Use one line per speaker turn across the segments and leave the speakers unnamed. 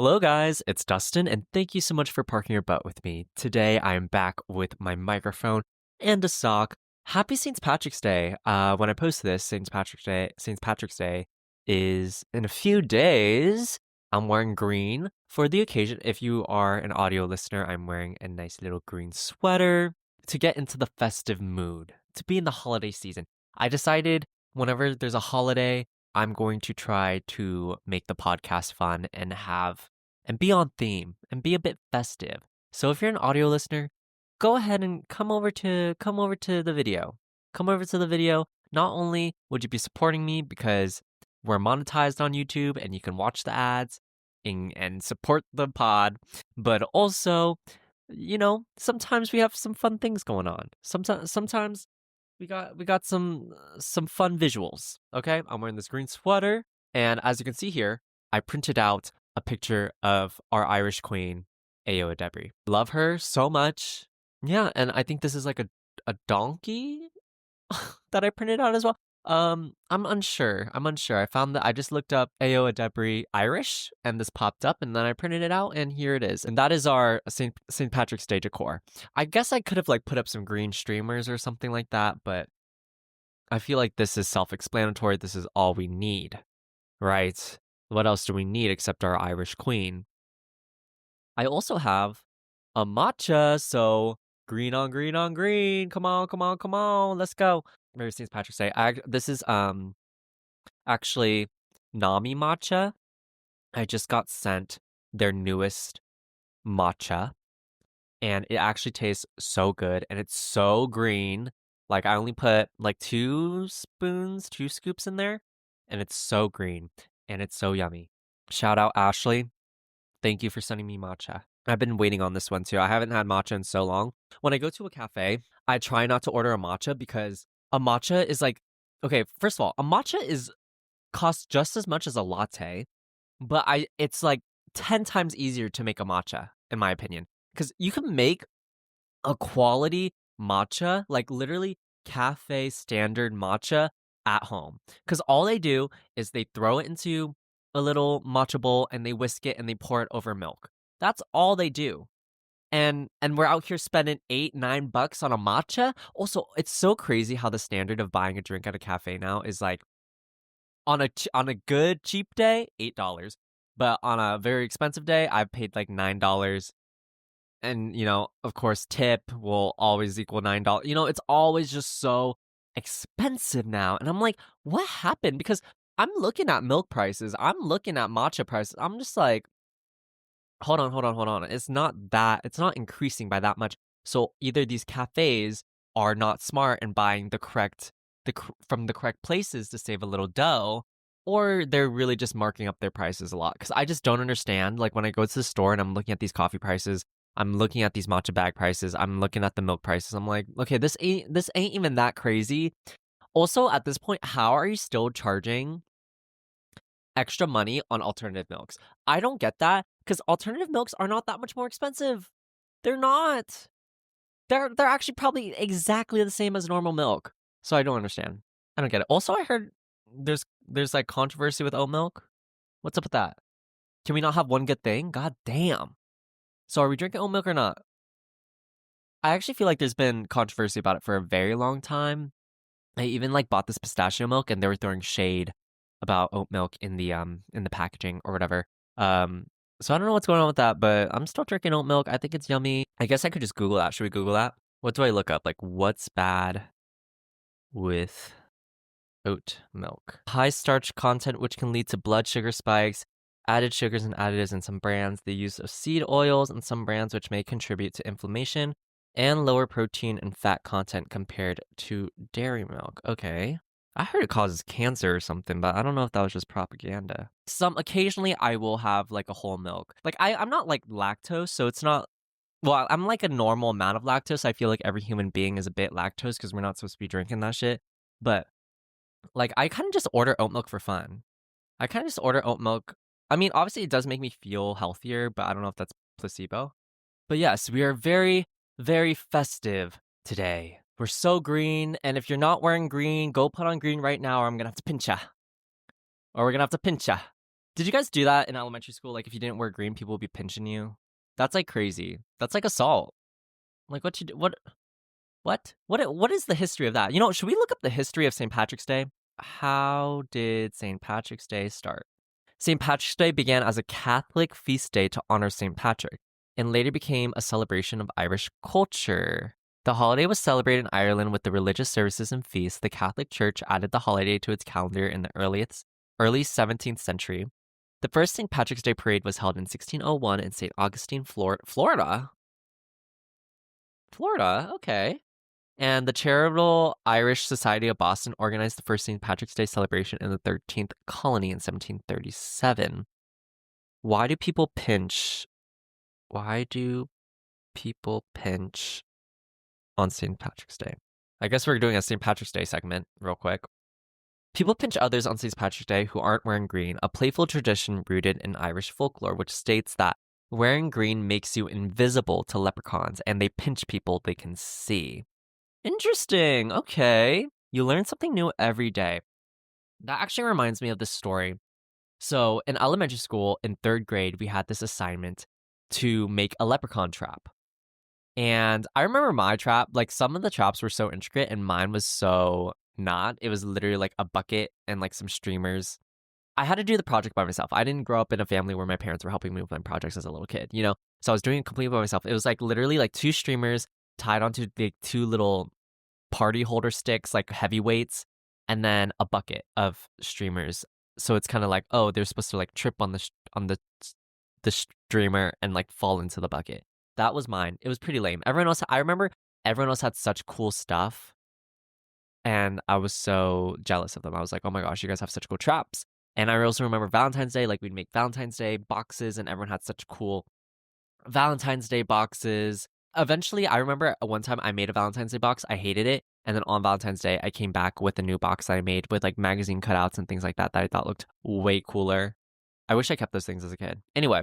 Hello, guys. It's Dustin, and thank you so much for parking your butt with me. Today, I am back with my microphone and a sock. Happy St. Patrick's Day. When I post this, St. Patrick's Day is in a few days. I'm wearing green for the occasion. If you are an audio listener, I'm wearing a nice little green sweater to get into the festive mood, to be in the holiday season. I decided whenever there's a holiday, I'm going to try to make the podcast fun and be on theme and be a bit festive. So if you're an audio listener, go ahead and come over to the video. Come over to the video. Not only would you be supporting me because we're monetized on YouTube and you can watch the ads and support the pod, but also, sometimes we have some fun things going on. Sometimes we got some fun visuals. Okay, I'm wearing this green sweater, and as you can see here, I printed out a picture of our Irish queen, Ayo Adebri. Love her so much. Yeah, and I think this is like a donkey that I printed out as well. I'm unsure. I found that I just looked up Ayo Adebri Irish, and this popped up, and then I printed it out, and here it is. And that is our St. Patrick's Day decor. I guess I could have like put up some green streamers or something like that, but I feel like this is self-explanatory. This is all we need, right? What else do we need except our Irish queen? I also have a matcha, so green on green on green. Come on, come on, come on. Let's go. Merry St. Patrick's Day. This is actually Nami matcha. I just got sent their newest matcha, and it actually tastes so good, and it's so green. Like I only put like 2 scoops in there, and it's so green, and it's so yummy. Shout out Ashley. Thank you for sending me matcha. I've been waiting on this one too. I haven't had matcha in so long. When I go to a cafe, I try not to order a matcha because a matcha is like, okay, first of all, a matcha is costs just as much as a latte, but it's like 10 times easier to make a matcha, in my opinion. Because you can make a quality matcha, like literally cafe standard matcha at home. Because all they do is they throw it into a little matcha bowl and they whisk it and they pour it over milk. That's all they do. And we're out here spending $8-9 on a matcha. Also, it's so crazy how the standard of buying a drink at a cafe now is like on a good cheap day, $8. But on a very expensive day, I've paid like $9. And, of course, tip will always equal $9. It's always just so expensive now. And I'm like, what happened? Because I'm looking at milk prices. I'm looking at matcha prices. I'm just like, hold on. It's not increasing by that much. So either these cafes are not smart and buying from the correct places to save a little dough, or they're really just marking up their prices a lot. Because I just don't understand. Like when I go to the store and I'm looking at these coffee prices, I'm looking at these matcha bag prices, I'm looking at the milk prices. I'm like, okay, this ain't even that crazy. Also, at this point, how are you still charging extra money on alternative milks? I don't get that because alternative milks are not that much more expensive. They're not. They're actually probably exactly the same as normal milk. So I don't understand. I don't get it. Also, I heard there's like controversy with oat milk. What's up with that? Can we not have one good thing? God damn. So are we drinking oat milk or not? I actually feel like there's been controversy about it for a very long time. I even like bought this pistachio milk and they were throwing shade about oat milk in the packaging or whatever. So I don't know what's going on with that, but I'm still drinking oat milk. I think it's yummy. I guess I could just Google that. Should we Google that? What do I look up? Like what's bad with oat milk? High starch content, which can lead to blood sugar spikes, added sugars and additives in some brands, the use of seed oils in some brands, which may contribute to inflammation, and lower protein and fat content compared to dairy milk. Okay. I heard it causes cancer or something, but I don't know if that was just propaganda. Occasionally I will have like a whole milk. Like I'm not like lactose, so it's not, well, I'm like a normal amount of lactose. I feel like every human being is a bit lactose because we're not supposed to be drinking that shit. But like I kind of just order oat milk for fun. I kind of just order oat milk. I mean, obviously it does make me feel healthier, but I don't know if that's placebo. But yes, we are very, very festive today. We're so green, and if you're not wearing green, go put on green right now, or I'm gonna have to pinch ya. Or we're gonna have to pinch ya. Did you guys do that in elementary school? Like, if you didn't wear green, people would be pinching you? That's, like, crazy. That's, like, assault. Like, what you do what is the history of that? You know, should we look up the history of St. Patrick's Day? How did St. Patrick's Day start? St. Patrick's Day began as a Catholic feast day to honor St. Patrick and later became a celebration of Irish culture. The holiday was celebrated in Ireland with the religious services and feasts. The Catholic Church added the holiday to its calendar in the early 17th century. The first St. Patrick's Day parade was held in 1601 in St. Augustine, Florida. Florida, okay. And the Charitable Irish Society of Boston organized the first St. Patrick's Day celebration in the 13th colony in 1737. Why do people pinch? Why do people pinch on St. Patrick's Day? I guess we're doing a St. Patrick's Day segment real quick. People pinch others on St. Patrick's Day who aren't wearing green, a playful tradition rooted in Irish folklore, which states that wearing green makes you invisible to leprechauns and they pinch people they can see. Interesting. Okay. You learn something new every day. That actually reminds me of this story. So in elementary school, in 3rd grade, we had this assignment to make a leprechaun trap. And I remember my trap, like some of the traps were so intricate and mine was so not. It was literally like a bucket and like some streamers. I had to do the project by myself. I didn't grow up in a family where my parents were helping me with my projects as a little kid, you know? So I was doing it completely by myself. It was like literally like 2 streamers tied onto the 2 little party holder sticks, like heavyweights, and then a bucket of streamers. So it's kind of like, oh, they're supposed to like trip on the streamer and like fall into the bucket. That was mine. It was pretty lame. I remember everyone else had such cool stuff, and I was so jealous of them. I was like, oh my gosh, you guys have such cool traps. And I also remember Valentine's Day, like we'd make Valentine's Day boxes, and everyone had such cool Valentine's Day boxes. Eventually, I remember one time I made a Valentine's Day box. I hated it. And then on Valentine's Day, I came back with a new box that I made with like magazine cutouts and things like that I thought looked way cooler. I wish I kept those things as a kid. Anyway,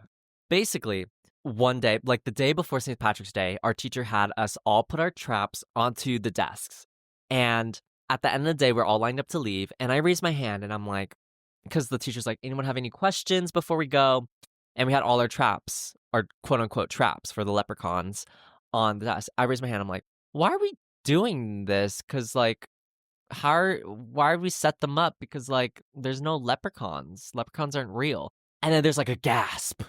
basically, one day, like the day before St. Patrick's Day, our teacher had us all put our traps onto the desks. And at the end of the day, we're all lined up to leave. And I raised my hand and I'm like, because the teacher's like, anyone have any questions before we go? And we had all our traps, our quote unquote traps for the leprechauns on the desk. I raised my hand. I'm like, why are we doing this? Because like, why we set them up? Because like, there's no leprechauns. Leprechauns aren't real. And then there's like a gasp.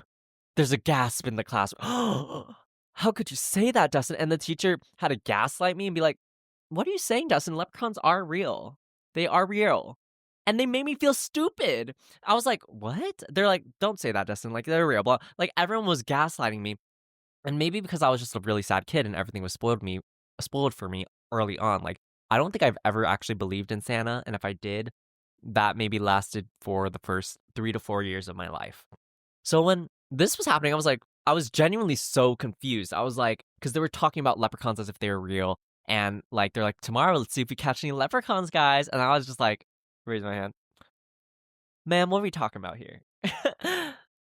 There's a gasp in the class. How could you say that, Dustin? And the teacher had to gaslight me and be like, what are you saying, Dustin? Leprechauns are real. They are real. And they made me feel stupid. I was like, what? They're like, don't say that, Dustin. Like, they're real. Blah. Like, everyone was gaslighting me. And maybe because I was just a really sad kid and everything was spoiled for me early on. Like, I don't think I've ever actually believed in Santa. And if I did, that maybe lasted for the first 3 to 4 years of my life. So when this was happening, I was genuinely so confused. I was like, because they were talking about leprechauns as if they were real. And like, they're like, tomorrow, let's see if we catch any leprechauns, guys. And I was just like, raise my hand. Ma'am, what are we talking about here?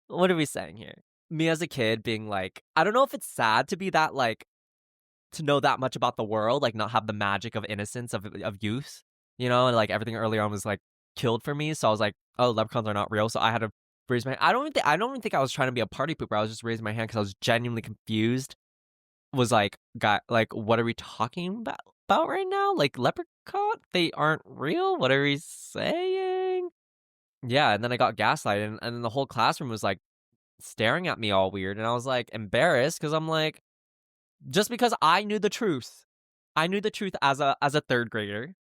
What are we saying here? Me as a kid being like, I don't know if it's sad to be that like, to know that much about the world, like not have the magic of innocence of youth, you know, and like everything early on was like killed for me. So I was like, oh, leprechauns are not real. So I had to raise my hand. I don't even think I was trying to be a party pooper. I was just raising my hand because I was genuinely confused. Was like, like, what are we talking about right now? Like leprechaun? They aren't real? What are we saying? Yeah, and then I got gaslighted, and then the whole classroom was like staring at me all weird, and I was like embarrassed because I'm like, just because I knew the truth. I knew the truth as a 3rd grader,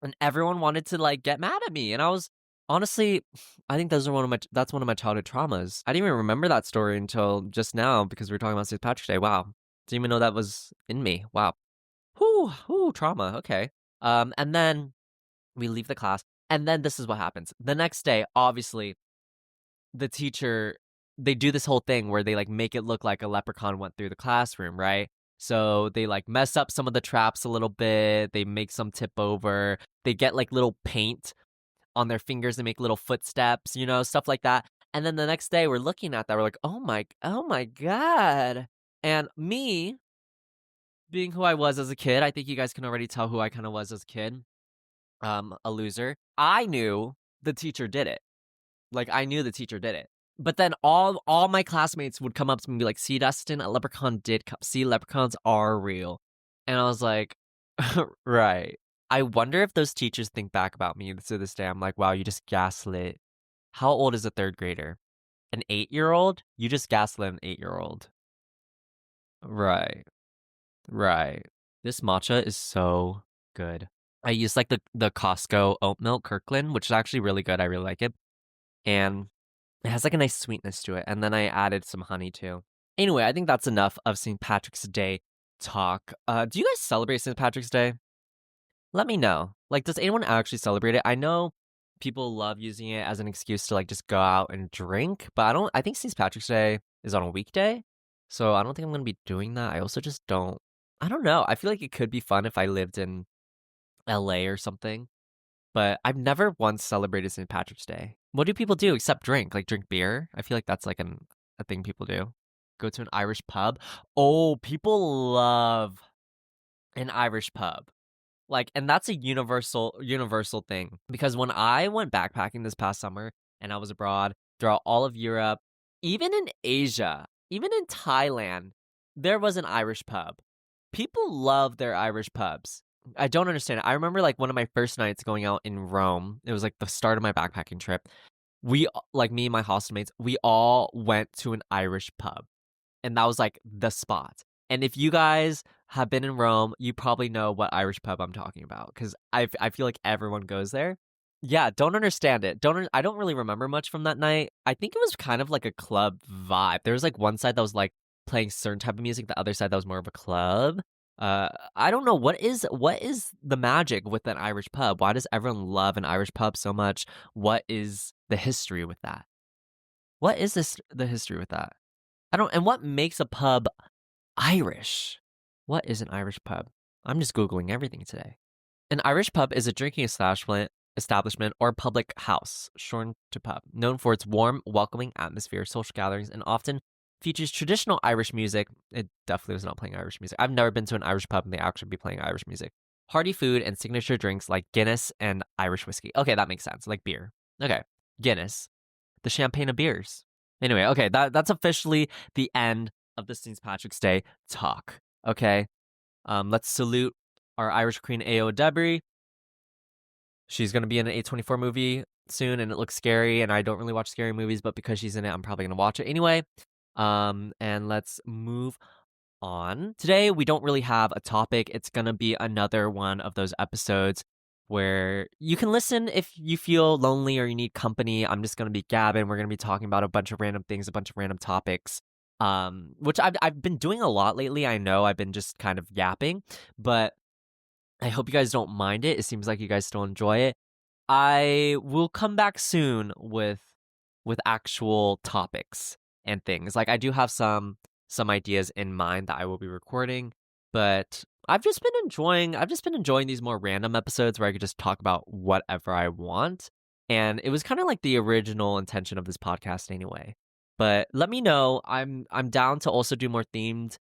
and everyone wanted to like get mad at me, and I was honestly, I think that's one of my childhood traumas. I didn't even remember that story until just now because we were talking about St. Patrick's Day. Wow, didn't even know that was in me. Wow, whoo, trauma. Okay, and then we leave the class, and then this is what happens. The next day, obviously, the teacher, they do this whole thing where they like make it look like a leprechaun went through the classroom, right? So they like mess up some of the traps a little bit. They make some tip over. They get like little paint on their fingers. They make little footsteps, you know, stuff like that. And then the next day we're looking at that. We're like, oh my God. And me being who I was as a kid, I think you guys can already tell who I kind of was as a kid. A loser. I knew the teacher did it. Like, I knew the teacher did it. But then all my classmates would come up to me and be like, "See, Dustin, a leprechaun did come. See, leprechauns are real." And I was like, right. I wonder if those teachers think back about me to this day. I'm like, wow, you just gaslit. How old is a third grader? An 8-year-old? You just gaslit an 8-year-old. Right. Right. This matcha is so good. I use like the Costco oat milk Kirkland, which is actually really good. I really like it. And it has like a nice sweetness to it. And then I added some honey too. Anyway, I think that's enough of St. Patrick's Day talk. Do you guys celebrate St. Patrick's Day? Let me know. Like, does anyone actually celebrate it? I know people love using it as an excuse to like just go out and drink, but I think St. Patrick's Day is on a weekday. So I don't think I'm gonna be doing that. I also just I don't know. I feel like it could be fun if I lived in LA or something. But I've never once celebrated St. Patrick's Day. What do people do except drink? Like drink beer? I feel like that's like a thing people do. Go to an Irish pub. Oh, people love an Irish pub. Like, and that's a universal thing. Because when I went backpacking this past summer and I was abroad throughout all of Europe, even in Asia, even in Thailand, there was an Irish pub. People love their Irish pubs. I don't understand it. I remember like one of my first nights going out in Rome. It was like the start of my backpacking trip. We like me and my hostmates, we all went to an Irish pub. And that was like the spot. And if you guys have been in Rome, you probably know what Irish pub I'm talking about because I feel like everyone goes there. Yeah, don't understand it. I don't really remember much from that night. I think it was kind of like a club vibe. There was like one side that was like playing certain type of music, the other side that was more of a club. I don't know what is the magic with an Irish pub. Why does everyone love an Irish pub so much? What is the history with that? What is the history with that? I don't. And what makes a pub Irish? What is an Irish pub? I'm just Googling everything today. An Irish pub is a drinking establishment or public house, shortened to pub, known for its warm, welcoming atmosphere, social gatherings, and often features traditional Irish music. It definitely was not playing Irish music. I've never been to an Irish pub and they actually be playing Irish music. Hearty food and signature drinks like Guinness and Irish whiskey. Okay, that makes sense. Like beer. Okay, Guinness, the champagne of beers. Anyway, okay, that's officially the end of the St. Patrick's Day talk. Okay, let's salute our Irish Queen Ao Debris. She's gonna be in an A24 movie soon, and it looks scary. And I don't really watch scary movies, but because she's in it, I'm probably gonna watch it anyway. And let's move on. Today we don't really have a topic. It's gonna be another one of those episodes where you can listen if you feel lonely or you need company. I'm just gonna be gabbing. We're gonna be talking about a bunch of random things, a bunch of random topics. Which I've been doing a lot lately. I know I've been just kind of yapping, but I hope you guys don't mind it. It seems like you guys still enjoy it. I will come back soon with actual topics and things. Like I do have some ideas in mind that I will be recording, but I've just been enjoying these more random episodes where I could just talk about whatever I want. And it was kind of like the original intention of this podcast anyway. But let me know. I'm down to also do more themed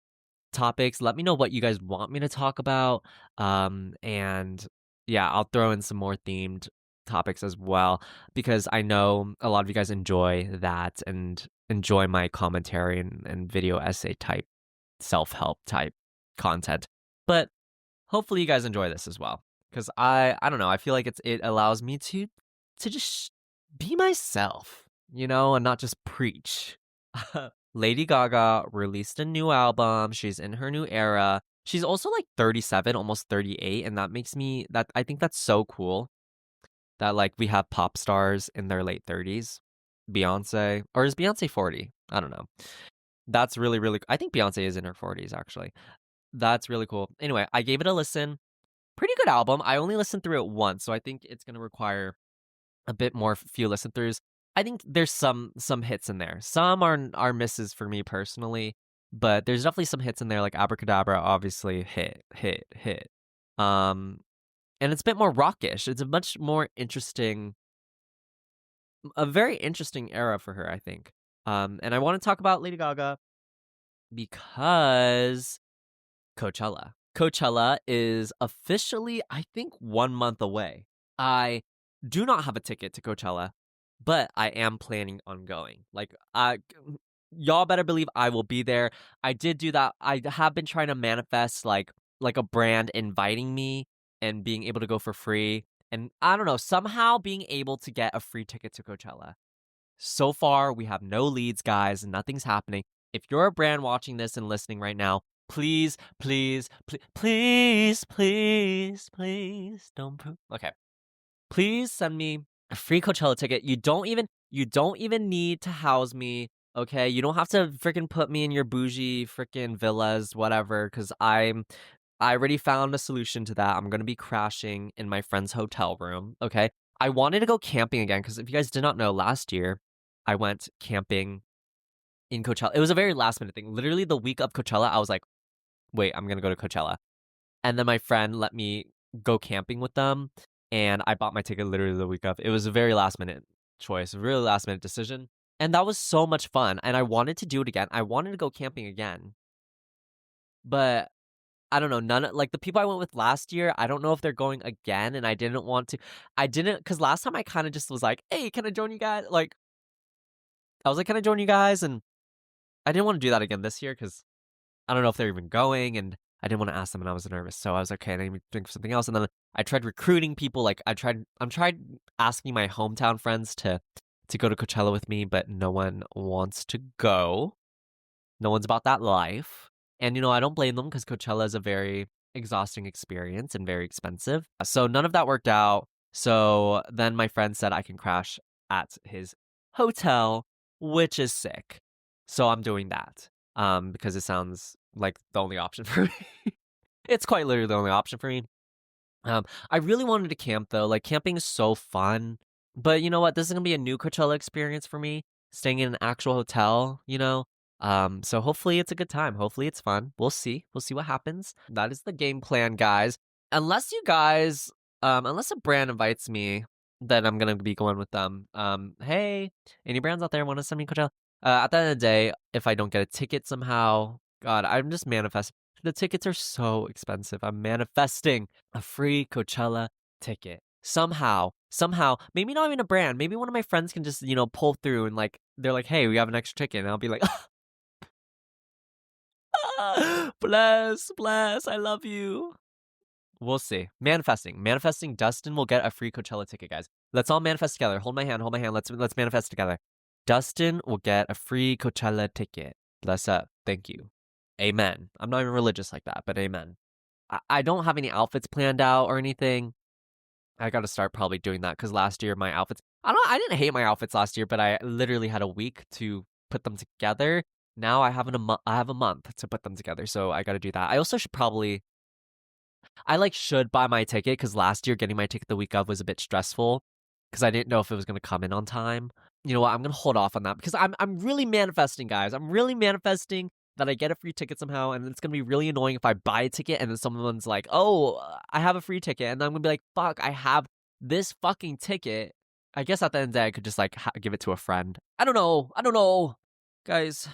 topics. Let me know what you guys want me to talk about. And yeah, I'll throw in some more themed topics as well because I know a lot of you guys enjoy that and enjoy my commentary and video essay type, self-help type content. But hopefully you guys enjoy this as well because I don't know, I feel like it allows me to just be myself, and not just preach. Lady Gaga released a new album. She's in her new era. She's also like 37, almost 38, and I think that's so cool that like we have pop stars in their late 30s. Beyonce, or is Beyonce 40? I don't know. That's really really I think Beyonce is in her 40s actually. That's really cool. Anyway, I gave it a listen. Pretty good album. I only listened through it once, so I think it's going to require a bit more few listen throughs. I think there's some hits in there. Some are misses for me personally, but there's definitely some hits in there like Abracadabra obviously hit. And it's a bit more rockish. It's a much more a very interesting era for her, I think. And I want to talk about Lady Gaga because Coachella. Coachella is officially, I think, 1 month away. I do not have a ticket to Coachella. but I am planning on going. Like, y'all better believe I will be there. I did do that. I have been trying to manifest like a brand inviting me and being able to go for free. And I don't know, somehow being able to get a free ticket to Coachella. So far, we have no leads, guys. Nothing's happening. If you're a brand watching this and listening right now, please, please, please, please, please, please don't. Okay, please send me a free Coachella ticket. You don't even need to house me. Okay, you don't have to freaking put me in your bougie freaking villas, whatever. Because I already found a solution to that. I'm gonna be crashing in my friend's hotel room. Okay, I wanted to go camping again because if you guys did not know, last year I went camping in Coachella. It was a very last minute thing. Literally the week of Coachella, I was like, wait, I'm gonna go to Coachella. And then my friend let me go camping with them, and I bought my ticket literally the week of. It was a very last minute choice, a really last minute decision. And that was so much fun. And I wanted to do it again. I wanted to go camping again. But I don't know, like the people I went with last year, I don't know if they're going again, and I didn't want to. I didn't, because last time I kind of just was like, hey, can I join you guys? Like, I was like, can I join you guys? And I didn't want to do that again this year because I don't know if they're even going, and I didn't want to ask them, and I was nervous. So I was like, okay, I need to think of something else. And then I tried recruiting people. Like I'm tried asking my hometown friends to go to Coachella with me, but no one wants to go. No one's about that life. And I don't blame them because Coachella is a very exhausting experience and very expensive. So none of that worked out. So then my friend said I can crash at his hotel, which is sick. So I'm doing that. Because it sounds like the only option for me. It's quite literally the only option for me. I really wanted to camp though. Like camping is so fun. But you know what? This is gonna be a new Coachella experience for me, staying in an actual hotel. So hopefully it's a good time. Hopefully it's fun. We'll see. We'll see what happens. That is the game plan, guys. Unless you guys, unless a brand invites me, then I'm gonna be going with them. Hey, any brands out there want to send me Coachella? At the end of the day, if I don't get a ticket somehow, God, I'm just manifesting. The tickets are so expensive. I'm manifesting a free Coachella ticket. Somehow, maybe not even a brand. Maybe one of my friends can just, pull through and like, they're like, hey, we have an extra ticket. And I'll be like, bless, I love you. We'll see. Manifesting. Dustin will get a free Coachella ticket, guys. Let's all manifest together. Hold my hand. Let's manifest together. Dustin will get a free Coachella ticket. Bless up. Thank you. Amen. I'm not even religious like that, but amen. I don't have any outfits planned out or anything. I got to start probably doing that because last year my outfits. I didn't hate my outfits last year, but I literally had a week to put them together. Now I have a month to put them together, so I got to do that. I also should probably. I should buy my ticket because last year getting my ticket the week of was a bit stressful because I didn't know if it was gonna come in on time. You know what? I'm gonna hold off on that because I'm really manifesting, guys. I'm really manifesting that I get a free ticket somehow, and it's gonna be really annoying if I buy a ticket and then someone's like, "Oh, I have a free ticket," and I'm gonna be like, "Fuck, I have this fucking ticket." I guess at the end of the day, I could just give it to a friend. I don't know, guys.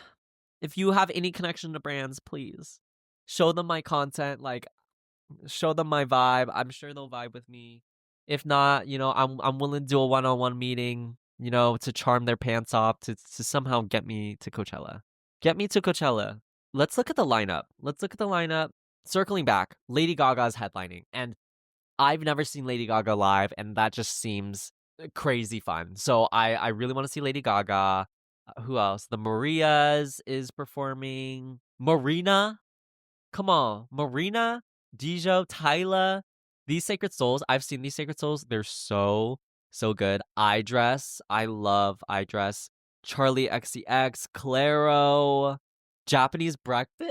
If you have any connection to brands, please show them my content. Show them my vibe. I'm sure they'll vibe with me. If not, I'm willing to do a one-on-one meeting, to charm their pants off to somehow get me to Coachella. Get me to Coachella. Let's look at the lineup. Circling back, Lady Gaga's headlining. And I've never seen Lady Gaga live, and that just seems crazy fun. So I really want to see Lady Gaga. Who else? The Marias is performing. Marina? Come on. Marina? Dijo, Tyla, these Sacred Souls. I've seen these Sacred Souls. They're so good. I love I Dress. Charlie XCX, Claro, Japanese Breakfast.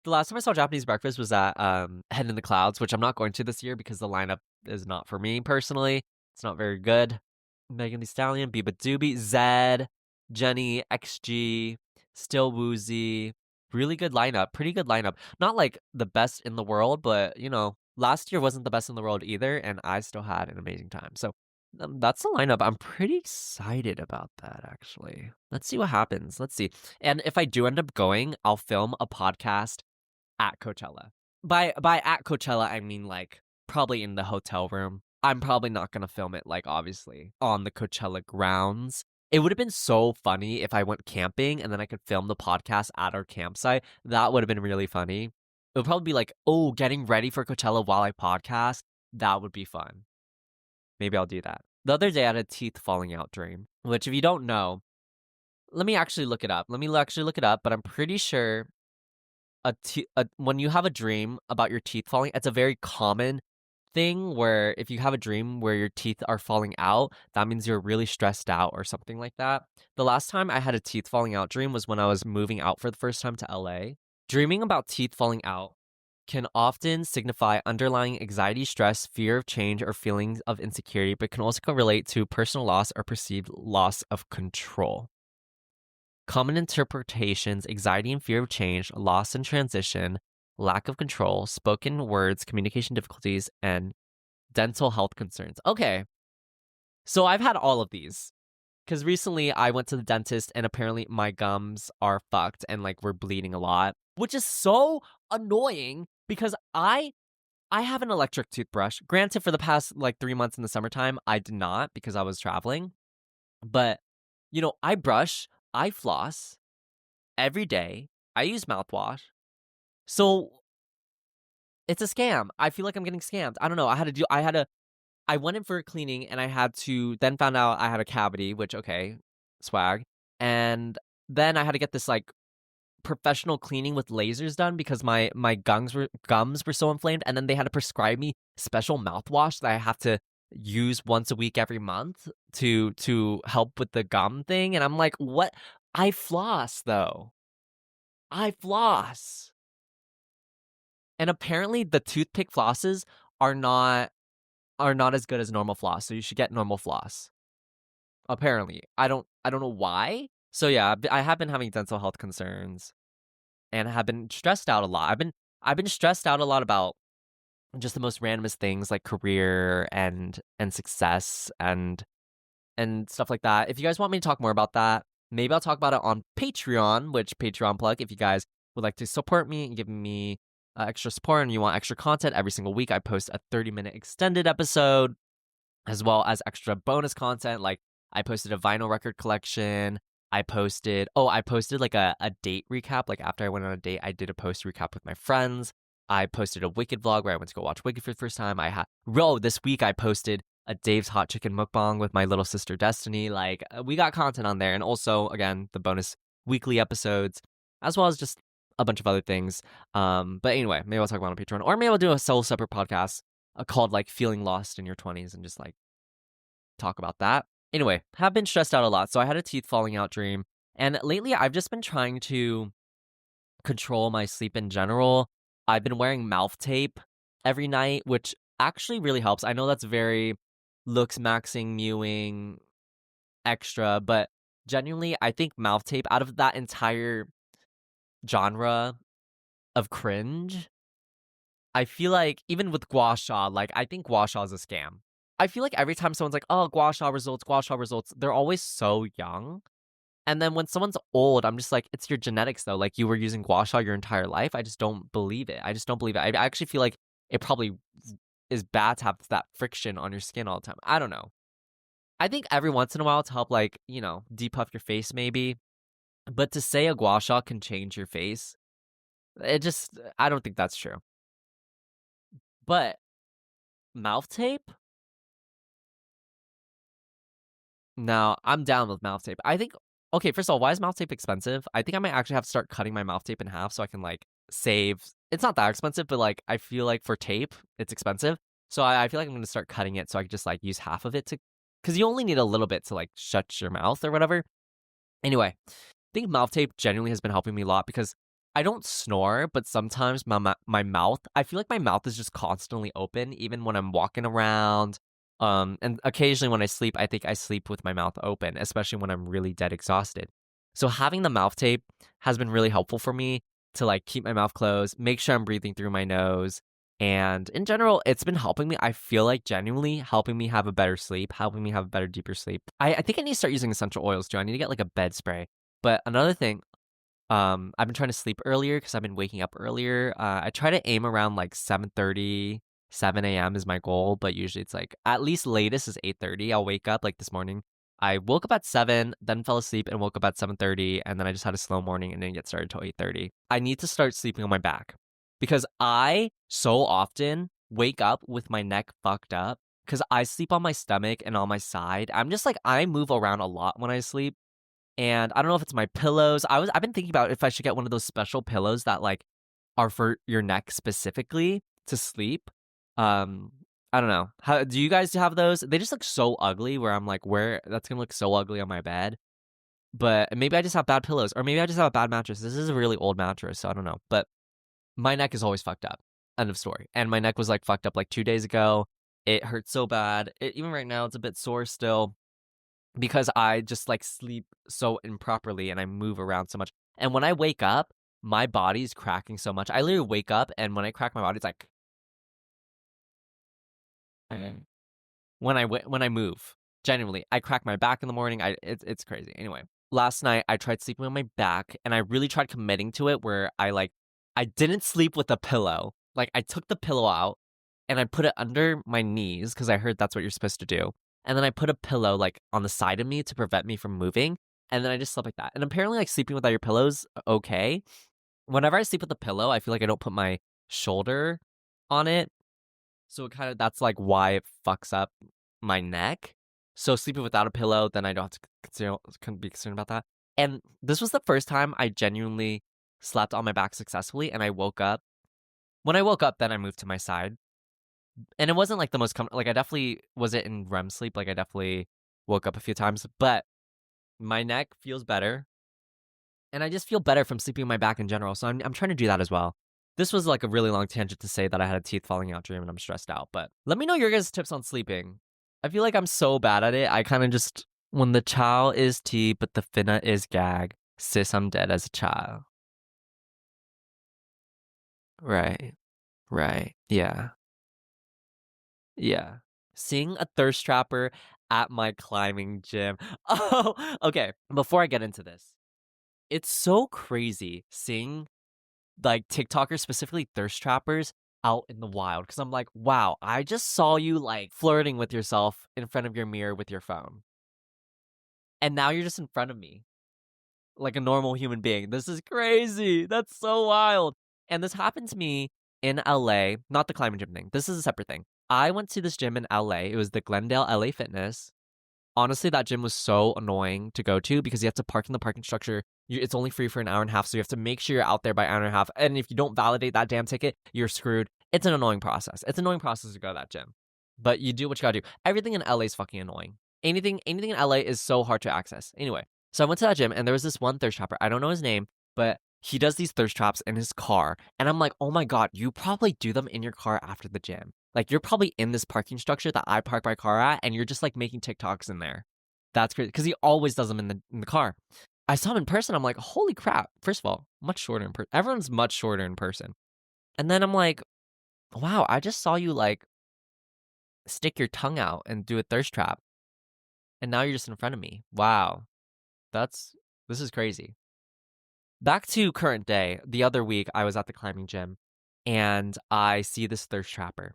The last time I saw Japanese Breakfast was at Head in the Clouds, which I'm not going to this year because the lineup is not for me personally. It's not very good. Megan Thee Stallion, Biba Doobie, Zed, Jenny, XG, Still Woozy. Really good lineup. Pretty good lineup. Not like the best in the world, but last year wasn't the best in the world either, and I still had an amazing time. So that's the lineup. I'm pretty excited about that, actually. Let's see what happens. Let's see. And if I do end up going, I'll film a podcast at Coachella. By at Coachella, I mean probably in the hotel room. I'm probably not gonna film it, like, obviously, on the Coachella grounds. It would've been so funny if I went camping and then I could film the podcast at our campsite. That would've been really funny. It would probably be like, "Oh, getting ready for Coachella while I podcast." That would be fun. Maybe I'll do that. The other day, I had a teeth falling out dream, which if you don't know, let me actually look it up. Let me actually look it up, but I'm pretty sure when you have a dream about your teeth falling, it's a very common thing where if you have a dream where your teeth are falling out, that means you're really stressed out or something like that. The last time I had a teeth falling out dream was when I was moving out for the first time to LA. Dreaming about teeth falling out can often signify underlying anxiety, stress, fear of change, or feelings of insecurity, but can also relate to personal loss or perceived loss of control. Common interpretations: anxiety and fear of change, loss and transition, lack of control, spoken words, communication difficulties, and dental health concerns. Okay, so I've had all of these because recently I went to the dentist and apparently my gums are fucked and like we're bleeding a lot, which is so annoying because I have an electric toothbrush. Granted, for the past like 3 months in the summertime, I did not because I was traveling. But I floss every day. I use mouthwash. So it's a scam. I feel like I'm getting scammed. I don't know. I went in for a cleaning and I had to then found out I had a cavity, which okay, swag. And then I had to get this like professional cleaning with lasers done because my gums were so inflamed, and then they had to prescribe me special mouthwash that I have to use once a week every month to help with the gum thing. And I'm like, what? I floss though. I floss. And apparently the toothpick flosses are not as good as normal floss, so you should get normal floss. Apparently. I don't know why. So yeah, I have been having dental health concerns and have been stressed out a lot. I've been stressed out a lot about just the most randomest things like career and success and stuff like that. If you guys want me to talk more about that, maybe I'll talk about it on Patreon, which Patreon plug. If you guys would like to support me and give me extra support and you want extra content every single week, I post a 30-minute extended episode as well as extra bonus content. Like I posted a vinyl record collection. I posted like a date recap. Like after I went on a date, I did a post recap with my friends. I posted a Wicked vlog where I went to go watch Wicked for the first time. This week I posted a Dave's Hot Chicken mukbang with my little sister Destiny. Like we got content on there, and also again the bonus weekly episodes, as well as just a bunch of other things. But anyway, maybe I'll talk about it on Patreon, or maybe I'll do a solo separate podcast called like Feeling Lost in Your 20s and just like talk about that. Anyway, have been stressed out a lot. So I had a teeth falling out dream, and lately I've just been trying to control my sleep in general. I've been wearing mouth tape every night, which actually really helps. I know that's very looks maxing, mewing, extra, but genuinely, I think mouth tape, out of that entire genre of cringe, I feel like even with gua sha, like I think gua sha is a scam. I feel like every time someone's like, "Oh, gua sha results," they're always so young. And then when someone's old, I'm just like, it's your genetics though. Like you were using gua sha your entire life. I just don't believe it. I just don't believe it. I actually feel like it probably is bad to have that friction on your skin all the time. I don't know. I think every once in a while to help like, depuff your face maybe. But to say a gua sha can change your face, I don't think that's true. But mouth tape? No, I'm down with mouth tape. I think, okay, first of all, why is mouth tape expensive? I think I might actually have to start cutting my mouth tape in half so I can like save. It's not that expensive, but like I feel like for tape, it's expensive. So I feel like I'm going to start cutting it so I can just like use half of it because you only need a little bit to like shut your mouth or whatever. Anyway, I think mouth tape genuinely has been helping me a lot because I don't snore, but sometimes my mouth, I feel like my mouth is just constantly open, even when I'm walking around. And occasionally when I sleep, I think I sleep with my mouth open, especially when I'm really dead exhausted. So having the mouth tape has been really helpful for me to like keep my mouth closed, make sure I'm breathing through my nose. And in general, it's been helping me. I feel like genuinely helping me have a better sleep, helping me have a better, deeper sleep. I think I need to start using essential oils too. I need to get like a bed spray. But another thing, I've been trying to sleep earlier because I've been waking up earlier. I try to aim around like 7:30, 7 a.m. is my goal, but usually it's like at least latest is 8:30. I'll wake up like this morning. I woke up at 7, then fell asleep and woke up at 7:30, and then I just had a slow morning and didn't get started till 8:30. I need to start sleeping on my back because I so often wake up with my neck fucked up because I sleep on my stomach and on my side. I'm just like I move around a lot when I sleep. And I don't know if it's my pillows. I've been thinking about if I should get one of those special pillows that like are for your neck specifically to sleep. Um, I don't know. How do you guys have those? They just look so ugly where I'm like, where that's gonna look so ugly on my bed. But maybe I just have bad pillows, or maybe I just have a bad mattress. This is a really old mattress, so I don't know. But my neck is always fucked up. End of story. And my neck was like fucked up like 2 days ago. It hurts so bad. Even right now, it's a bit sore still because I just like sleep so improperly and I move around so much. And when I wake up, my body's cracking so much. I literally wake up and when I crack my body, it's like when I move. Genuinely, I crack my back in the morning. It's crazy. Anyway, last night I tried sleeping on my back and I really tried committing to it where I didn't sleep with a pillow. Like I took the pillow out and I put it under my knees because I heard that's what you're supposed to do. And then I put a pillow like on the side of me to prevent me from moving. And then I just slept like that. And apparently like sleeping without your pillows, okay. Whenever I sleep with a pillow, I feel like I don't put my shoulder on it. So it kind of that's like why it fucks up my neck. So sleeping without a pillow, then I don't have to be concerned about that. And this was the first time I genuinely slept on my back successfully. And I woke up. When I woke up, then I moved to my side. And it wasn't like the most like I definitely wasn't in REM sleep. Like I definitely woke up a few times, but my neck feels better. And I just feel better from sleeping on my back in general. So I'm trying to do that as well. This was like a really long tangent to say that I had a teeth falling out dream and I'm stressed out. But let me know your guys' tips on sleeping. I feel like I'm so bad at it. I kind of just, when the chow is tea, but the finna is gag, sis, I'm dead as a child. Right. Right. Yeah. Yeah. Seeing a thirst trapper at my climbing gym. Oh, okay. Before I get into this, it's so crazy seeing like TikTokers, specifically thirst trappers, out in the wild. Cause I'm like, wow, I just saw you like flirting with yourself in front of your mirror with your phone. And now you're just in front of me like a normal human being. This is crazy. That's so wild. And this happened to me in LA, not the climbing gym thing. This is a separate thing. I went to this gym in LA. It was the Glendale LA Fitness. Honestly, that gym was so annoying to go to because you have to park in the parking structure. It's only free for an hour and a half, so you have to make sure you're out there by an hour and a half. And if you don't validate that damn ticket, you're screwed. It's an annoying process. It's an annoying process to go to that gym. But you do what you gotta do. Everything in LA is fucking annoying. Anything in LA is so hard to access. Anyway, so I went to that gym and there was this one thirst trapper. I don't know his name, but he does these thirst traps in his car. And I'm like, oh my God, you probably do them in your car after the gym. Like you're probably in this parking structure that I park my car at and you're just like making TikToks in there. That's crazy because he always does them in the car. I saw him in person. I'm like, holy crap. First of all, much shorter in person. Everyone's much shorter in person. And then I'm like, wow, I just saw you like stick your tongue out and do a thirst trap. And now you're just in front of me. Wow. This is crazy. Back to current day. The other week I was at the climbing gym and I see this thirst trapper.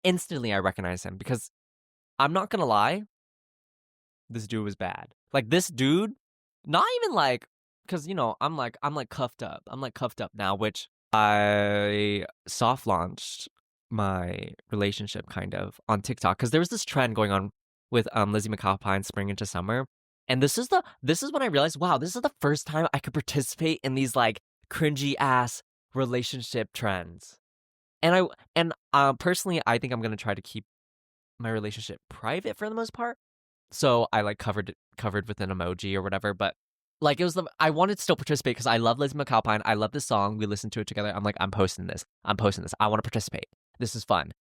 Instantly I recognize him because I'm not gonna lie, this dude was bad. Like this dude, not even like, because I'm like cuffed up. I'm like cuffed up now, which I soft launched my relationship kind of on TikTok because there was this trend going on with Lizzie McAlpine spring into summer, and this is when I realized, wow, this is the first time I could participate in these like cringy ass relationship trends. And personally, I think I'm gonna try to keep my relationship private for the most part. So I like covered with an emoji or whatever, but like I wanted to still participate because I love Lizzie McAlpine. I love this song. We listened to it together. I'm like, I'm posting this. I want to participate. This is fun.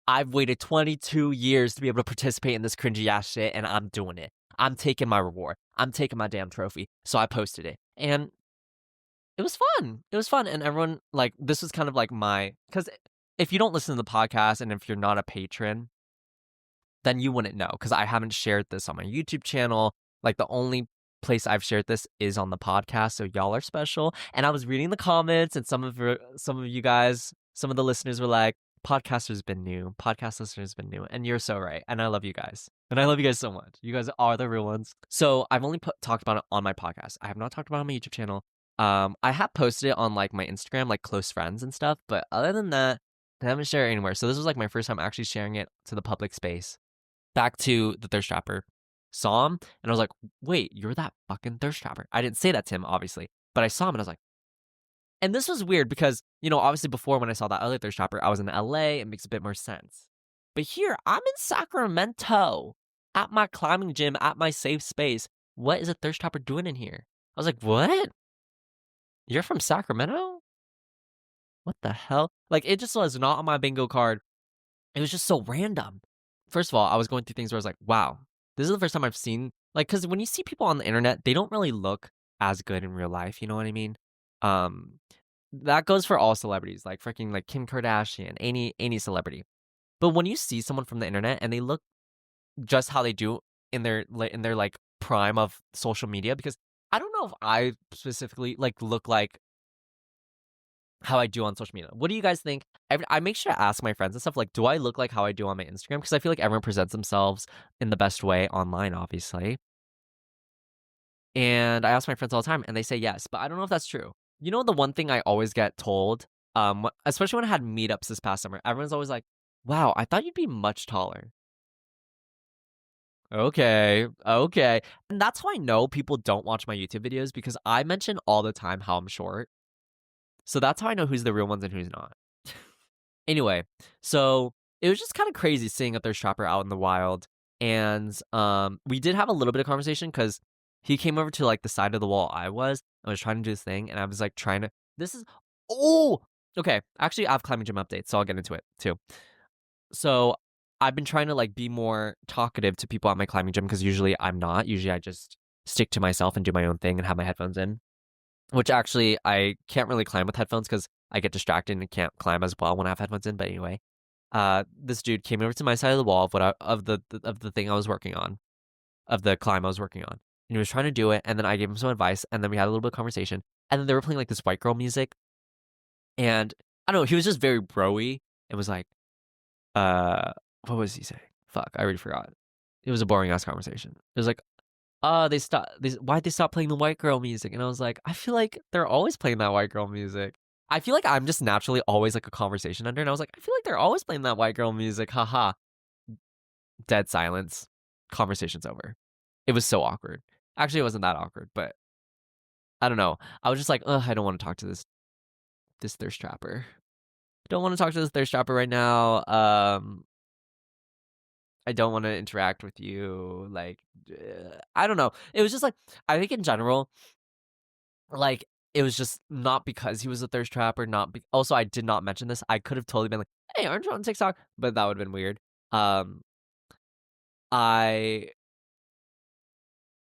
I've waited 22 years to be able to participate in this cringy ass shit, and I'm doing it. I'm taking my reward. I'm taking my damn trophy. So I posted it, and it was fun. It was fun, and everyone like this was kind of like because if you don't listen to the podcast and if you're not a patron, then you wouldn't know because I haven't shared this on my YouTube channel. Like the only place I've shared this is on the podcast, so y'all are special. And I was reading the comments, and some of you guys, some of the listeners were like, Podcaster's been new. Podcast listener's been new. And you're so right. And I love you guys. And I love you guys so much. You guys are the real ones. So I've only talked about it on my podcast. I have not talked about it on my YouTube channel. I have posted it on like my Instagram, like close friends and stuff. But other than that, I haven't shared it anywhere. So this was like my first time actually sharing it to the public space. Back to the thirst trapper. Saw him and I was like, wait, you're that fucking thirst trapper. I didn't say that to him, obviously. But I saw him and I was like, and this was weird because, obviously before when I saw that other thirst trapper, I was in LA. It makes a bit more sense. But here, I'm in Sacramento at my climbing gym, at my safe space. What is a thirst trapper doing in here? I was like, what? You're from Sacramento? What the hell? Like, it just was not on my bingo card. It was just so random. First of all, I was going through things where I was like, wow, this is the first time I've seen, like, because when you see people on the internet, they don't really look as good in real life. You know what I mean? Um, that goes for all celebrities, like freaking like Kim Kardashian, any celebrity. But when you see someone from the internet and they look just how they do in their like prime of social media, because I don't know if I specifically like look like how I do on social media. What do you guys think? I make sure to ask my friends and stuff, like, do I look like how I do on my Instagram? Because I feel like everyone presents themselves in the best way online, obviously. And I ask my friends all the time, and they say yes, but I don't know if that's true. The one thing I always get told, especially when I had meetups this past summer, everyone's always like, wow, I thought you'd be much taller. Okay, okay. And that's why I know people don't watch my YouTube videos because I mention all the time how I'm short. So that's how I know who's the real ones and who's not. Anyway, so it was just kind of crazy seeing a thirst trapper out in the wild. And we did have a little bit of conversation because he came over to like the side of the wall I was trying to do this thing, and I was like trying to. This is okay. Actually, I have climbing gym updates, so I'll get into it too. So I've been trying to like be more talkative to people at my climbing gym because usually I'm not. Usually I just stick to myself and do my own thing and have my headphones in. Which actually I can't really climb with headphones because I get distracted and can't climb as well when I have headphones in. But anyway, this dude came over to my side of the wall of the thing I was working on, of the climb I was working on, and he was trying to do it. And then I gave him some advice, and then we had a little bit of conversation. And then they were playing like this white girl music, and I don't know, he was just very broy and was like, what was he saying? Fuck, I already forgot. It was a boring ass conversation. It was like, why'd they stop playing the white girl music? And I was like, I feel like they're always playing that white girl music. I feel like I'm just naturally always like a conversation ender. And I was like, I feel like they're always playing that white girl music. Haha. Dead silence. Conversation's over. It was so awkward. Actually, it wasn't that awkward, but I don't know. I was just like, ugh, I don't want to talk to this thirst trapper. Don't want to talk to this thirst trapper right now. I don't want to interact with you. Like, I don't know. It was just like, I think in general, like, it was just not because he was a thirst trapper, also, I did not mention this. I could have totally been like, hey, aren't you on TikTok? But that would have been weird. I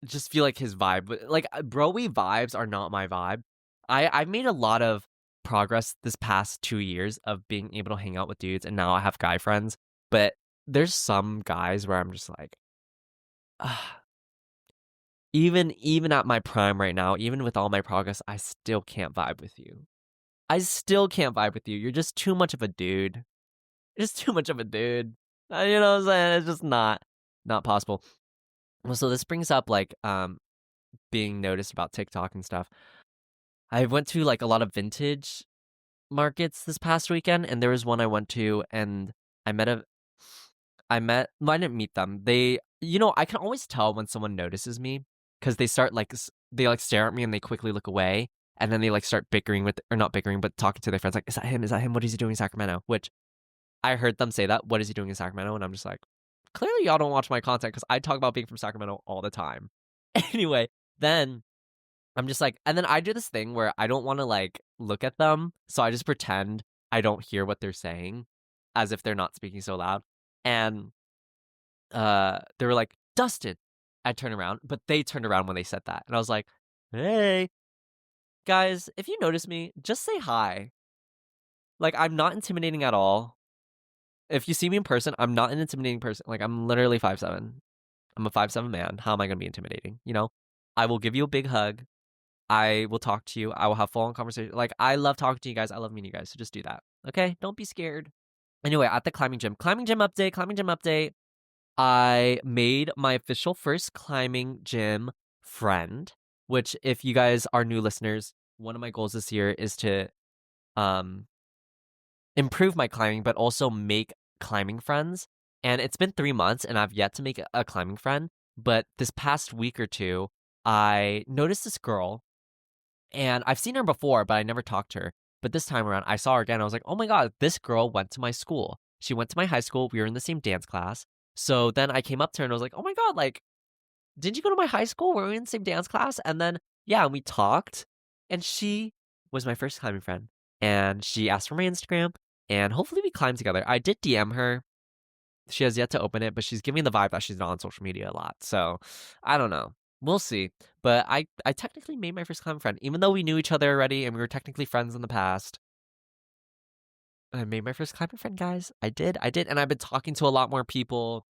just feel like his vibe, like, broy vibes are not my vibe. I've made a lot of progress this past 2 years of being able to hang out with dudes, and now I have guy friends. But there's some guys where I'm just like, even at my prime right now, even with all my progress, I still can't vibe with you. I still can't vibe with you. You're just too much of a dude. You're just too much of a dude. You know what I'm saying? It's just not possible. Well, so this brings up like being noticed about TikTok and stuff. I went to like a lot of vintage markets this past weekend, and there was one I went to, and I met a well, I didn't meet them. I can always tell when someone notices me because they start like they like stare at me and they quickly look away, and then they like start bickering or not bickering, but talking to their friends like, is that him? Is that him? What is he doing in Sacramento? Which I heard them say that. What is he doing in Sacramento? And I'm just like, clearly y'all don't watch my content because I talk about being from Sacramento all the time. Anyway, then I'm just like, and then I do this thing where I don't want to like look at them, so I just pretend I don't hear what they're saying, as if they're not speaking so loud. And they were like, Dustin. I turned around, but they turned around when they said that, and I was like, hey, guys, if you notice me, just say hi. Like, I'm not intimidating at all. If you see me in person, I'm not an intimidating person. Like, I'm literally 5'7". I'm a 5'7" man. How am I gonna be intimidating? I will give you a big hug. I will talk to you. I will have full-on conversation. Like, I love talking to you guys. I love meeting you guys. So just do that. Okay? Don't be scared. Anyway, at the climbing gym update. I made my official first climbing gym friend, which if you guys are new listeners, one of my goals this year is to um improve my climbing, but also make climbing friends. And it's been 3 months and I've yet to make a climbing friend. But this past week or two, I noticed this girl and I've seen her before, but I never talked to her. But this time around, I saw her again. I was like, oh my God, this girl went to my school. She went to my high school. We were in the same dance class. So then I came up to her and I was like, oh my God, like, did you go to my high school? Were we in the same dance class? And then, yeah, we talked. And she was my first climbing friend. And she asked for my Instagram. And hopefully we climb together. I did DM her. She has yet to open it, but she's giving me the vibe that she's not on social media a lot. So I don't know. We'll see. But I technically made my first climbing friend. Even though we knew each other already and we were technically friends in the past. I made my first climbing friend, guys. I did. And I've been talking to a lot more people.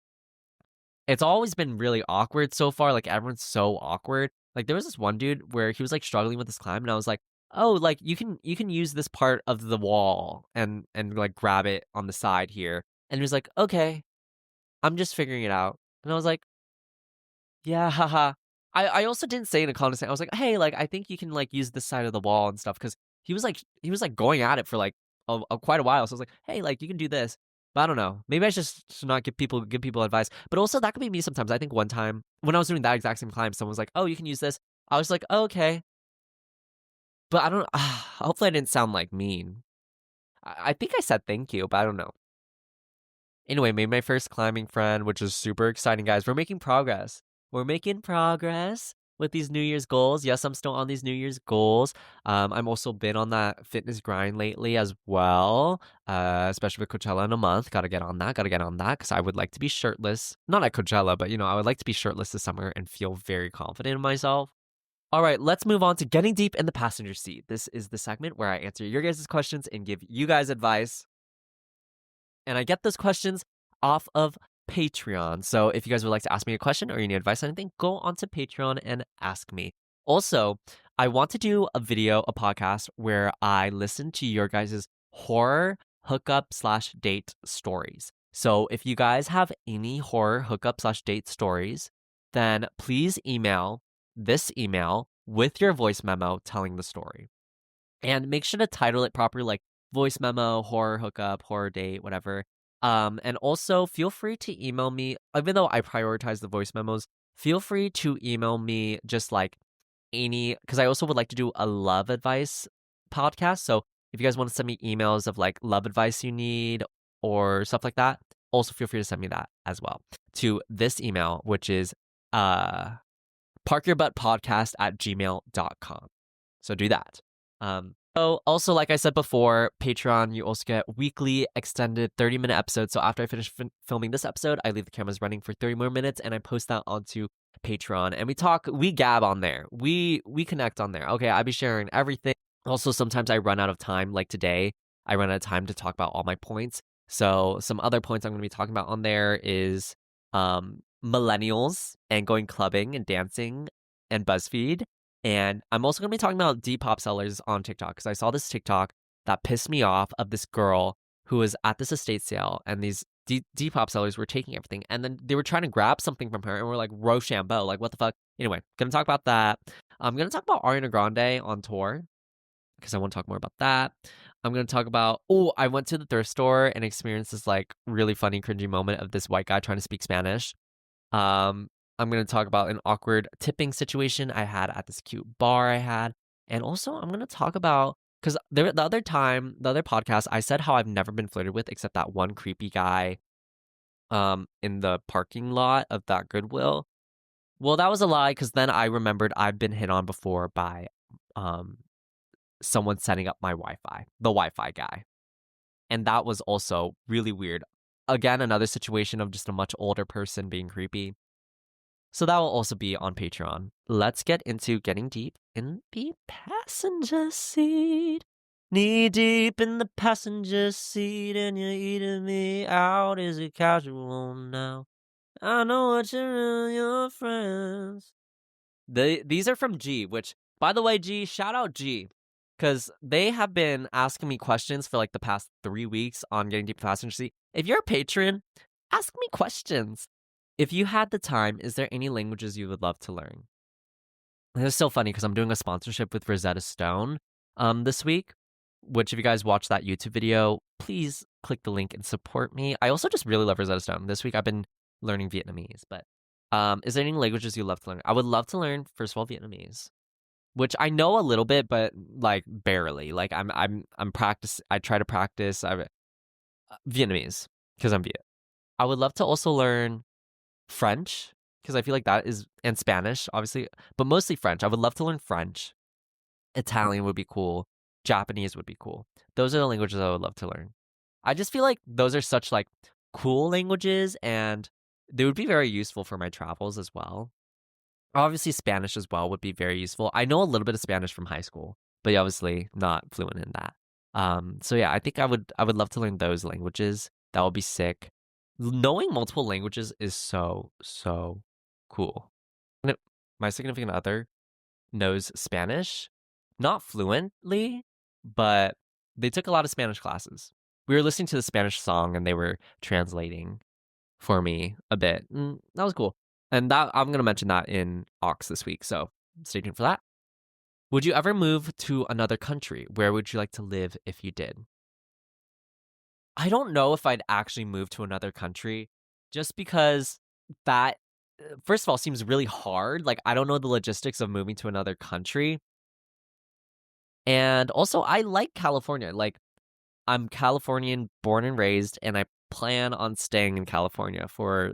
It's always been really awkward so far. Like, everyone's so awkward. Like, there was this one dude where he was like struggling with this climb, and I was like, "Oh, like you can use this part of the wall and like grab it on the side here." And he was like, "Okay, I'm just figuring it out." And I was like, "Yeah, haha." I also didn't say in a condescending. I was like, "Hey, like I think you can like use this side of the wall and stuff," because he was like going at it for like quite a while. So I was like, "Hey, like you can do this." But I don't know. Maybe I should not give people advice. But also that could be me sometimes. I think one time when I was doing that exact same climb, someone was like, "Oh, you can use this." I was like, oh, "Okay," but I don't. Hopefully, I didn't sound like mean. I think I said thank you, but I don't know. Anyway, made my first climbing friend, which is super exciting, guys. We're making progress. We're making progress with these New Year's goals. Yes, I'm still on these New Year's goals. I'm also been on that fitness grind lately as well, especially with Coachella in a month. Gotta get on that. Gotta get on that because I would like to be shirtless. Not at Coachella, but I would like to be shirtless this summer and feel very confident in myself. All right, let's move on to getting deep in the passenger seat. This is the segment where I answer your guys' questions and give you guys advice. And I get those questions off of Patreon. So if you guys would like to ask me a question or you need advice on anything, go onto Patreon and ask me. Also, I want to do a podcast where I listen to your guys' horror hookup/date stories. So if you guys have any horror hookup/date stories, then please email this email with your voice memo telling the story. And make sure to title it properly, like voice memo, horror hookup, horror date, whatever. And also feel free to email me, even though I prioritize the voice memos, feel free to email me just like because I also would like to do a love advice podcast. So if you guys want to send me emails of like love advice you need or stuff like that, also feel free to send me that as well to this email, which is parkyourbuttpodcast@gmail.com. So do that. So also, like I said before, Patreon, you also get weekly extended 30-minute episodes. So after I finish filming this episode, I leave the cameras running for 30 more minutes and I post that onto Patreon. And we gab on there. We connect on there. Okay, I be sharing everything. Also, sometimes I run out of time. Like today, I run out of time to talk about all my points. So some other points I'm going to be talking about on there is millennials and going clubbing and dancing and BuzzFeed. And I'm also going to be talking about Depop sellers on TikTok because I saw this TikTok that pissed me off of this girl who was at this estate sale and these Depop sellers were taking everything and then they were trying to grab something from her and we're like, Rochambeau, like what the fuck? Anyway, going to talk about that. I'm going to talk about Ariana Grande on tour because I want to talk more about that. I'm going to talk about, I went to the thrift store and experienced this like really funny, cringy moment of this white guy trying to speak Spanish. Um, I'm going to talk about an awkward tipping situation I had at this cute bar I had. And also, I'm going to talk about, because the other podcast, I said how I've never been flirted with except that one creepy guy in the parking lot of that Goodwill. Well, that was a lie because then I remembered I've been hit on before by someone setting up my Wi-Fi, the Wi-Fi guy. And that was also really weird. Again, another situation of just a much older person being creepy. So that will also be on Patreon. Let's get into getting deep in the passenger seat. Knee deep in the passenger seat and you're eating me out. Is it casual now? I know what you're in your friends. These are from G, which, by the way, G, shout out G. because they have been asking me questions for like the past 3 weeks on getting deep fast literacy. If you're a patron, ask me questions. If you had the time, is there any languages you would love to learn? And it's so funny because I'm doing a sponsorship with Rosetta Stone this week, which if you guys watch that YouTube video, please click the link and support me. I also just really love Rosetta Stone. This week I've been learning Vietnamese, but is there any languages you love to learn? I would love to learn, first of all, Vietnamese, which I know a little bit, but like barely. Like I'm practice. I try to practice. Vietnamese because I'm Viet. I would love to also learn French because I feel like that is, and Spanish, obviously, but mostly French. I would love to learn French. Italian would be cool. Japanese would be cool. Those are the languages I would love to learn. I just feel like those are such like cool languages and they would be very useful for my travels as well. Obviously, Spanish as well would be very useful. I know a little bit of Spanish from high school, but obviously not fluent in that. So yeah, I think I would love to learn those languages. That would be sick. Knowing multiple languages is so cool. My significant other knows Spanish, not fluently, but they took a lot of Spanish classes. We were listening to the Spanish song and they were translating for me a bit. That was cool. And that I'm going to mention that in Ox this week, so stay tuned for that. Would you ever move to another country? Where would you like to live if you did? I don't know if I'd actually move to another country just because that, first of all, seems really hard. Like, I don't know the logistics of moving to another country. And also, I like California. Like, I'm Californian, born and raised, and I plan on staying in California for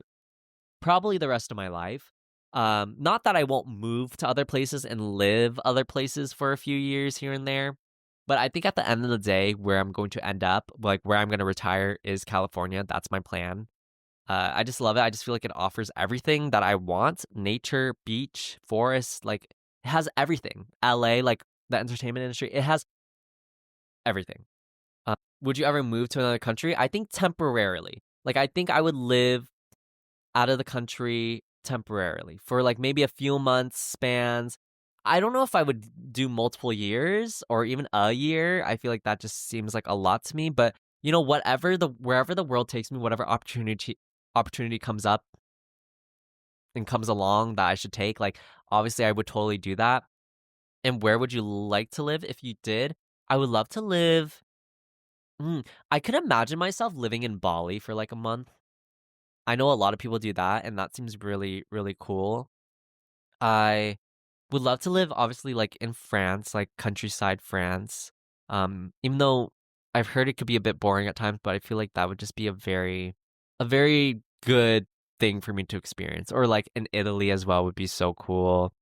probably the rest of my life. Not that I won't move to other places and live other places for a few years here and there, but I think at the end of the day, where I'm going to end up, like where I'm going to retire, is California. That's my plan. I just love it. I just feel like it offers everything that I want: nature, beach, forest. Like it has everything. LA, like the entertainment industry, it has everything. Would you ever move to another country? I think temporarily. Like I think I would live out of the country temporarily for like maybe a few months spans. I don't know if I would do multiple years or even a year. I feel like that just seems like a lot to me, but wherever the world takes me, whatever opportunity comes up and comes along that I should take, like obviously I would totally do that. And where would you like to live if you did? I would love to live I could imagine myself living in Bali for like a month. I know a lot of people do that, and that seems really, really cool. I would love to live, obviously, like in France, like countryside France. Even though I've heard it could be a bit boring at times, but I feel like that would just be a very good thing for me to experience. Or like in Italy as well would be so cool.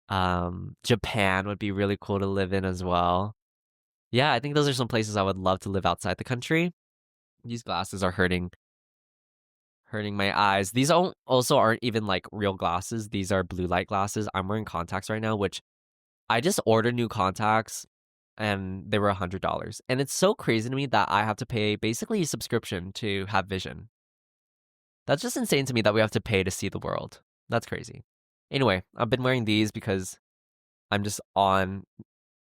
Japan would be really cool to live in as well. Yeah, I think those are some places I would love to live outside the country. These glasses are hurting my eyes. These also aren't even like real glasses. These are blue light glasses. I'm wearing contacts right now, which I just ordered new contacts and they were $100. And it's so crazy to me that I have to pay basically a subscription to have vision. That's just insane to me that we have to pay to see the world. That's crazy. Anyway, I've been wearing these because I'm just on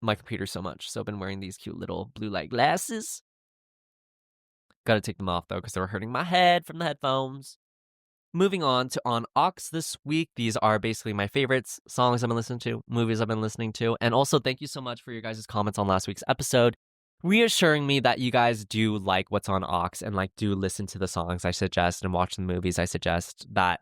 my computer so much. So I've been wearing these cute little blue light glasses. Gotta take them off though because they were hurting my head from the headphones. Moving on to On Ox this week. These are basically my favorites, songs I've been listening to, movies I've been listening to. And also thank you so much for your guys' comments on last week's episode, reassuring me that you guys do like what's on Ox and like do listen to the songs I suggest and watch the movies I suggest. That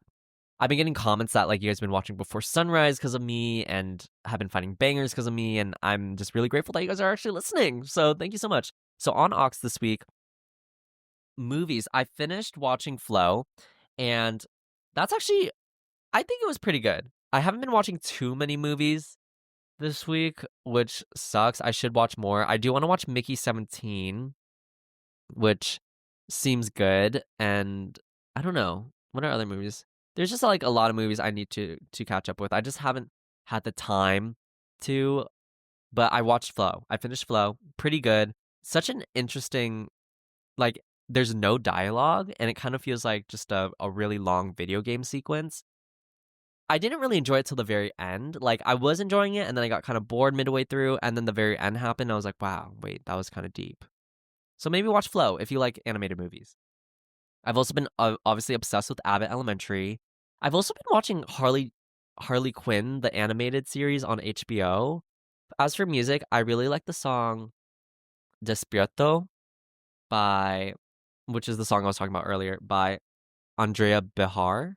I've been getting comments that like you guys have been watching Before Sunrise because of me and have been finding bangers because of me. And I'm just really grateful that you guys are actually listening. So thank you so much. So on Ox this week, movies. I finished watching Flow, and that's actually, I think it was pretty good. I haven't been watching too many movies this week, which sucks. I should watch more. I do want to watch Mickey 17, which seems good, and I don't know. What are other movies? There's just like a lot of movies I need to catch up with. I just haven't had the time to, but I watched Flow. I finished Flow. Pretty good. Such an interesting, like, there's no dialogue and it kind of feels like just a really long video game sequence. I didn't really enjoy it till the very end. Like, I was enjoying it, and then I got kind of bored midway through, and then the very end happened. I was like, wow, wait, that was kind of deep. So maybe watch Flow if you like animated movies. I've also been obviously obsessed with Abbott Elementary. I've also been watching Harley Quinn, the animated series on HBO. As for music, I really like the song Despierto by, which is the song I was talking about earlier, by Andrea Behar.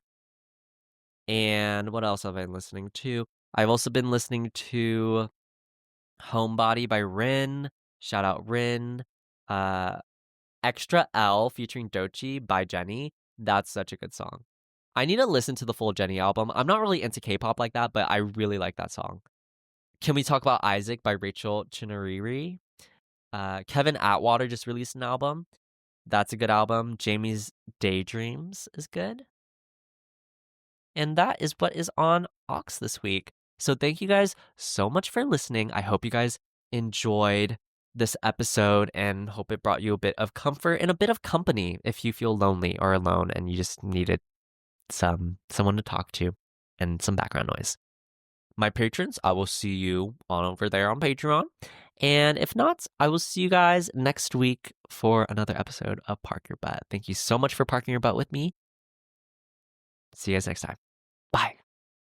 And what else have I been listening to? I've also been listening to Homebody by Rin. Shout out Rin. Uh, Extra L featuring Doechii by Jennie. That's such a good song. I need to listen to the full Jennie album. I'm not really into K-pop like that, but I really like that song. Can we talk about Isaac by Rachel Chinariri? Kevin Atwater just released an album. That's a good album. Jamie's Daydreams is good. And that is what is on Aux this week. So thank you guys so much for listening. I hope you guys enjoyed this episode and hope it brought you a bit of comfort and a bit of company if you feel lonely or alone and you just needed someone to talk to and some background noise. My patrons, I will see you on over there on Patreon. And if not, I will see you guys next week for another episode of Park Your Butt. Thank you so much for parking your butt with me. See you guys next time.